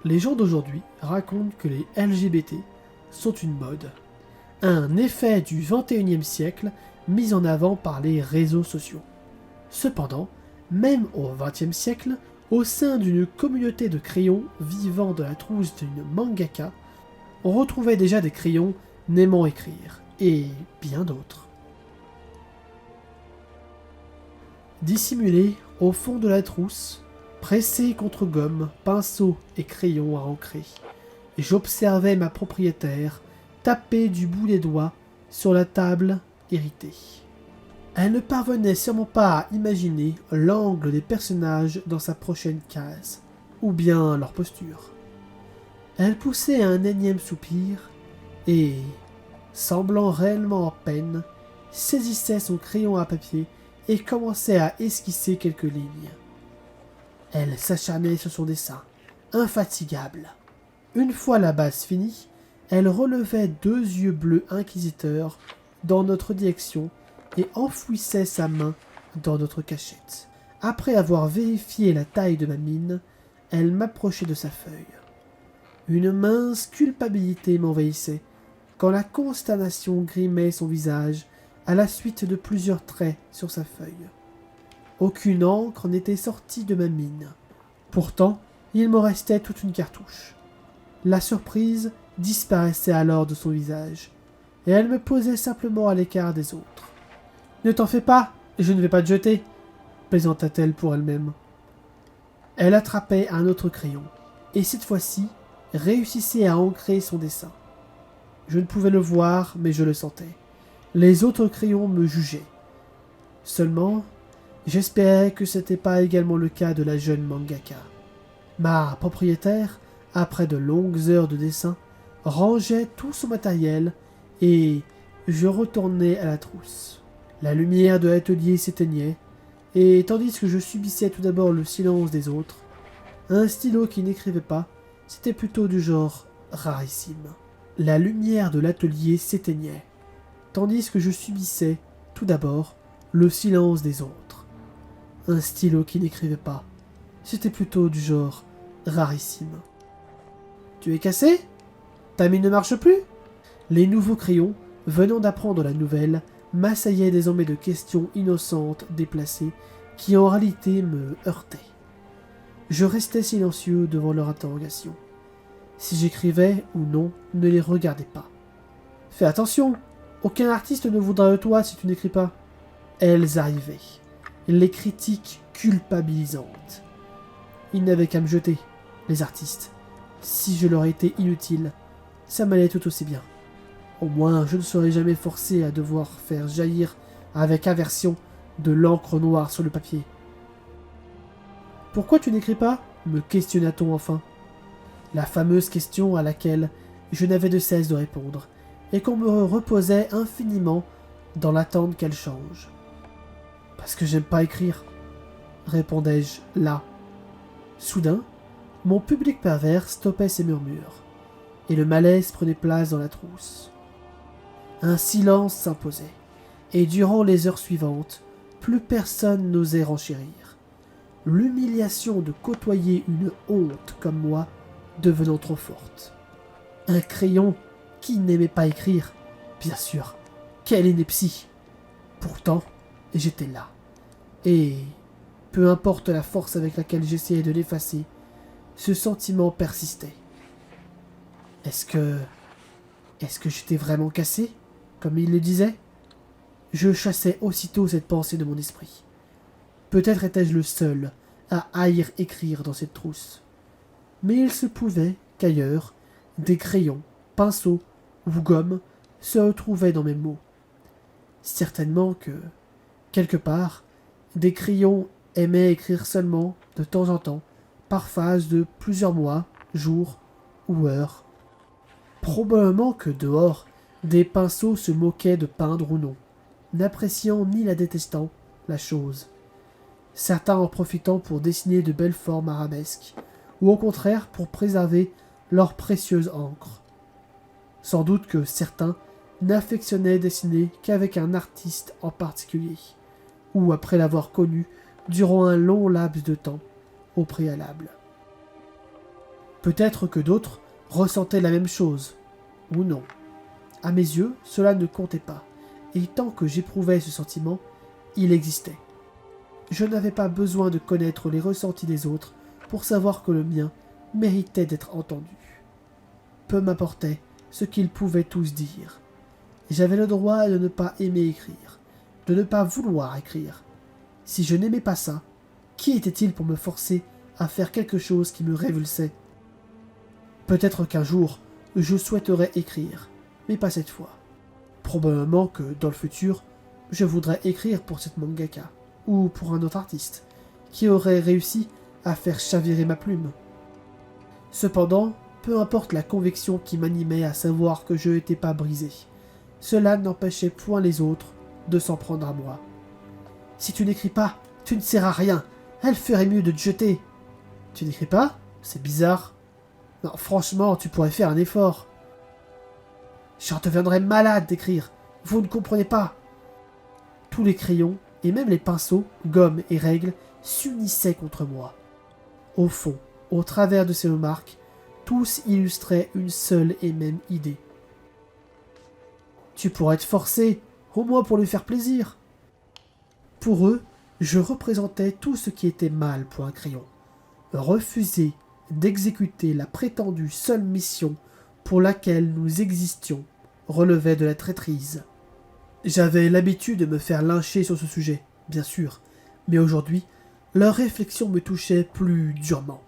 Les gens d'aujourd'hui racontent que les LGBT sont une mode, un effet du XXIe siècle mis en avant par les réseaux sociaux. Cependant, même au XXe siècle, au sein d'une communauté de crayons vivant de la trousse d'une mangaka, on retrouvait déjà des crayons n'aimant écrire, et bien d'autres. Dissimulés au fond de la trousse, pressés contre gomme, pinceau et crayon à encrer, j'observais ma propriétaire taper du bout des doigts sur la table irritée. Elle ne parvenait sûrement pas à imaginer l'angle des personnages dans sa prochaine case, ou bien leur posture. Elle poussait un énième soupir et, semblant réellement en peine, saisissait son crayon à papier et commençait à esquisser quelques lignes. Elle s'acharnait sur son dessin, infatigable. Une fois la base finie, elle relevait 2 yeux bleus inquisiteurs dans notre direction et enfouissait sa main dans notre cachette. Après avoir vérifié la taille de ma mine, elle m'approchait de sa feuille. Une mince culpabilité m'envahissait, quand la consternation grimait son visage à la suite de plusieurs traits sur sa feuille. Aucune encre n'était sortie de ma mine. Pourtant, il me restait toute une cartouche. La surprise disparaissait alors de son visage, et elle me posait simplement à l'écart des autres. « Ne t'en fais pas, je ne vais pas te jeter », plaisanta-t-elle pour elle-même. Elle attrapait un autre crayon, et cette fois-ci, réussissait à ancrer son dessin. Je ne pouvais le voir, mais je le sentais. Les autres crayons me jugeaient. Seulement, j'espérais que ce n'était pas également le cas de la jeune mangaka. Ma propriétaire, après de longues heures de dessin, rangeait tout son matériel et je retournais à la trousse. La lumière de l'atelier s'éteignait, et tandis que je subissais tout d'abord le silence des autres, un stylo qui n'écrivait pas, c'était plutôt du genre rarissime. La lumière de l'atelier s'éteignait, tandis que je subissais, tout d'abord, le silence des autres. Un stylo qui n'écrivait pas, c'était plutôt du genre rarissime. « Tu es cassé ? Ta mine ne marche plus ?» Les nouveaux crayons, venant d'apprendre la nouvelle, m'assaillaient désormais de questions innocentes déplacées qui en réalité me heurtaient. Je restais silencieux devant leur interrogation. Si j'écrivais ou non, ne les regardez pas. « Fais attention, aucun artiste ne voudra de toi si tu n'écris pas. » Elles arrivaient, les critiques culpabilisantes. Ils n'avaient qu'à me jeter, les artistes. Si je leur étais inutile, ça m'allait tout aussi bien. Au moins, je ne serais jamais forcé à devoir faire jaillir avec aversion de l'encre noire sur le papier. « Pourquoi tu n'écris pas ?» me questionna-t-on enfin. La fameuse question à laquelle je n'avais de cesse de répondre, et qu'on me reposait infiniment dans l'attente qu'elle change. « Parce que j'aime pas écrire, » répondais-je là. Soudain, mon public pervers stoppait ses murmures, et le malaise prenait place dans la trousse. Un silence s'imposait, et durant les heures suivantes, plus personne n'osait renchérir. L'humiliation de côtoyer une honte comme moi devenant trop forte. Un crayon qui n'aimait pas écrire, bien sûr, quelle ineptie. Pourtant, j'étais là, et peu importe la force avec laquelle j'essayais de l'effacer, ce sentiment persistait. Est-ce que j'étais vraiment cassé, comme il le disait ? Je chassais aussitôt cette pensée de mon esprit. Peut-être étais-je le seul à haïr écrire dans cette trousse. Mais il se pouvait qu'ailleurs, des crayons, pinceaux ou gommes se retrouvaient dans mes mots. Certainement que, quelque part, des crayons aimaient écrire seulement, de temps en temps, par phase de plusieurs mois, jours ou heures. Probablement que dehors, des pinceaux se moquaient de peindre ou non, n'appréciant ni la détestant la chose. Certains en profitant pour dessiner de belles formes arabesques, ou au contraire pour préserver leur précieuse encre. Sans doute que certains n'affectionnaient dessiner qu'avec un artiste en particulier, ou après l'avoir connu durant un long laps de temps au préalable. Peut-être que d'autres ressentaient la même chose, ou non. À mes yeux, cela ne comptait pas, et tant que j'éprouvais ce sentiment, il existait. Je n'avais pas besoin de connaître les ressentis des autres pour savoir que le mien méritait d'être entendu. Peu m'importait ce qu'ils pouvaient tous dire. J'avais le droit de ne pas aimer écrire, de ne pas vouloir écrire. Si je n'aimais pas ça, qui était-il pour me forcer à faire quelque chose qui me révulsait? Peut-être qu'un jour, je souhaiterais écrire, mais pas cette fois. Probablement que, dans le futur, je voudrais écrire pour cette mangaka, ou pour un autre artiste, qui aurait réussi à faire chavirer ma plume. Cependant, peu importe la conviction qui m'animait à savoir que je n'étais pas brisé, cela n'empêchait point les autres de s'en prendre à moi. « Si tu n'écris pas, tu ne sers à rien, elle ferait mieux de te jeter. »« Tu n'écris pas? C'est bizarre. Non, franchement, tu pourrais faire un effort. »« J'en deviendrais malade d'écrire, vous ne comprenez pas. » Tous les crayons, et même les pinceaux, gommes et règles, s'unissaient contre moi. Au fond, au travers de ces remarques, tous illustraient une seule et même idée. Tu pourrais te forcer, au moins pour lui faire plaisir. Pour eux, je représentais tout ce qui était mal pour un crayon. Refuser d'exécuter la prétendue seule mission pour laquelle nous existions relevait de la traîtrise. J'avais l'habitude de me faire lyncher sur ce sujet, bien sûr, mais aujourd'hui, leur réflexion me touchait plus durement.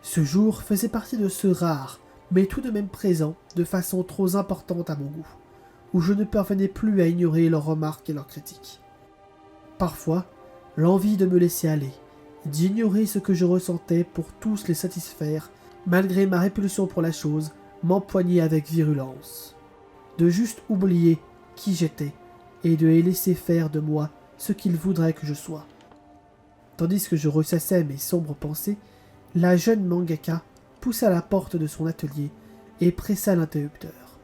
Ce jour faisait partie de ceux rares, mais tout de même présents de façon trop importante à mon goût, où je ne parvenais plus à ignorer leurs remarques et leurs critiques. Parfois, l'envie de me laisser aller, d'ignorer ce que je ressentais pour tous les satisfaire, malgré ma répulsion pour la chose, m'empoignait avec virulence. De juste oublier qui j'étais, et de les laisser faire de moi ce qu'ils voudraient que je sois. Tandis que je ressassais mes sombres pensées, la jeune mangaka poussa la porte de son atelier et pressa l'interrupteur,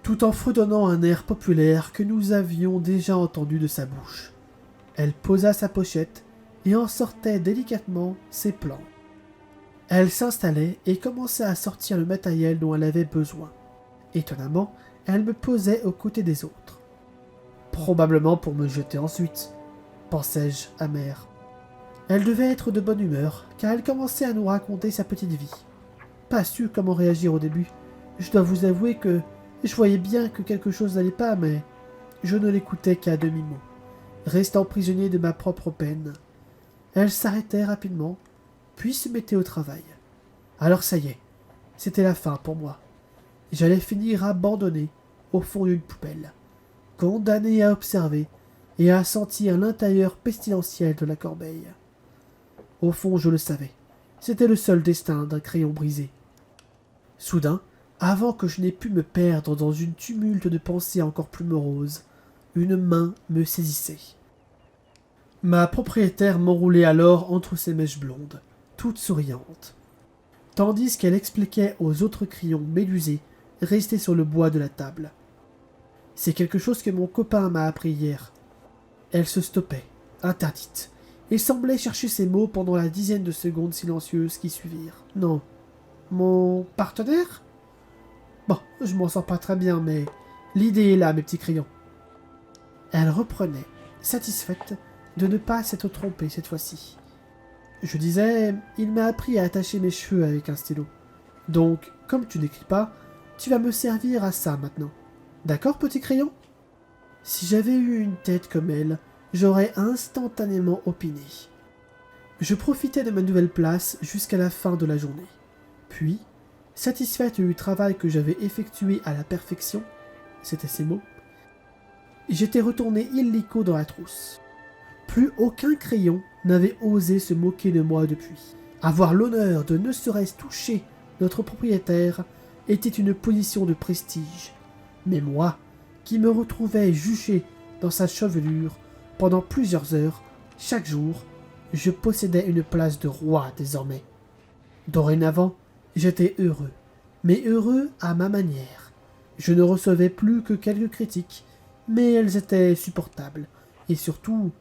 tout en fredonnant un air populaire que nous avions déjà entendu de sa bouche. Elle posa sa pochette et en sortait délicatement ses plans. Elle s'installait et commençait à sortir le matériel dont elle avait besoin. Étonnamment, elle me posait aux côtés des autres. Probablement pour me jeter ensuite, pensai-je amer. Elle devait être de bonne humeur, car elle commençait à nous raconter sa petite vie. Pas sûr comment réagir au début. Je dois vous avouer que je voyais bien que quelque chose n'allait pas, mais je ne l'écoutais qu'à demi-mot, restant prisonnier de ma propre peine. Elle s'arrêtait rapidement, puis se mettait au travail. Alors ça y est, c'était la fin pour moi. J'allais finir abandonné au fond d'une poubelle, condamné à observer et à sentir l'intérieur pestilentiel de la corbeille. Au fond, je le savais. C'était le seul destin d'un crayon brisé. Soudain, avant que je n'aie pu me perdre dans une tumulte de pensées encore plus moroses, une main me saisissait. Ma propriétaire m'enroulait alors entre ses mèches blondes, toute souriante, tandis qu'elle expliquait aux autres crayons médusés restés sur le bois de la table. C'est quelque chose que mon copain m'a appris hier. Elle se stoppait, interdite, et semblait chercher ses mots pendant la dizaine de secondes silencieuses qui suivirent. Non. Mon partenaire? Bon, je m'en sors pas très bien, mais l'idée est là, mes petits crayons. Elle reprenait, satisfaite de ne pas s'être trompée cette fois-ci. Je disais, il m'a appris à attacher mes cheveux avec un stylo. Donc, comme tu n'écris pas, tu vas me servir à ça maintenant. D'accord, petit crayon? Si j'avais eu une tête comme elle, j'aurais instantanément opiné. Je profitais de ma nouvelle place jusqu'à la fin de la journée. Puis, satisfaite du travail que j'avais effectué à la perfection, c'était ces mots, j'étais retourné illico dans la trousse. Plus aucun crayon n'avait osé se moquer de moi depuis. Avoir l'honneur de ne serait-ce toucher notre propriétaire était une position de prestige. Mais moi, qui me retrouvais juché dans sa chevelure pendant plusieurs heures, chaque jour, je possédais une place de roi désormais. Dorénavant, j'étais heureux, mais heureux à ma manière. Je ne recevais plus que quelques critiques, mais elles étaient supportables, et surtout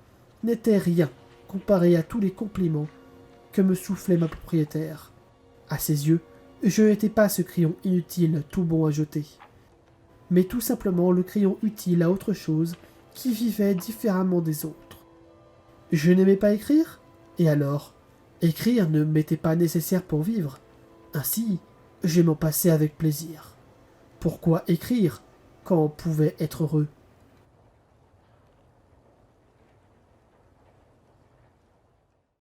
n'étaient rien comparé à tous les compliments que me soufflait ma propriétaire. À ses yeux, Je n'étais pas ce crayon inutile, tout bon à jeter, mais tout simplement le crayon utile à autre chose qui vivait différemment des autres. Je n'aimais pas écrire? Et alors? Écrire ne m'était pas nécessaire pour vivre. Ainsi, je m'en passais avec plaisir. Pourquoi écrire quand on pouvait être heureux?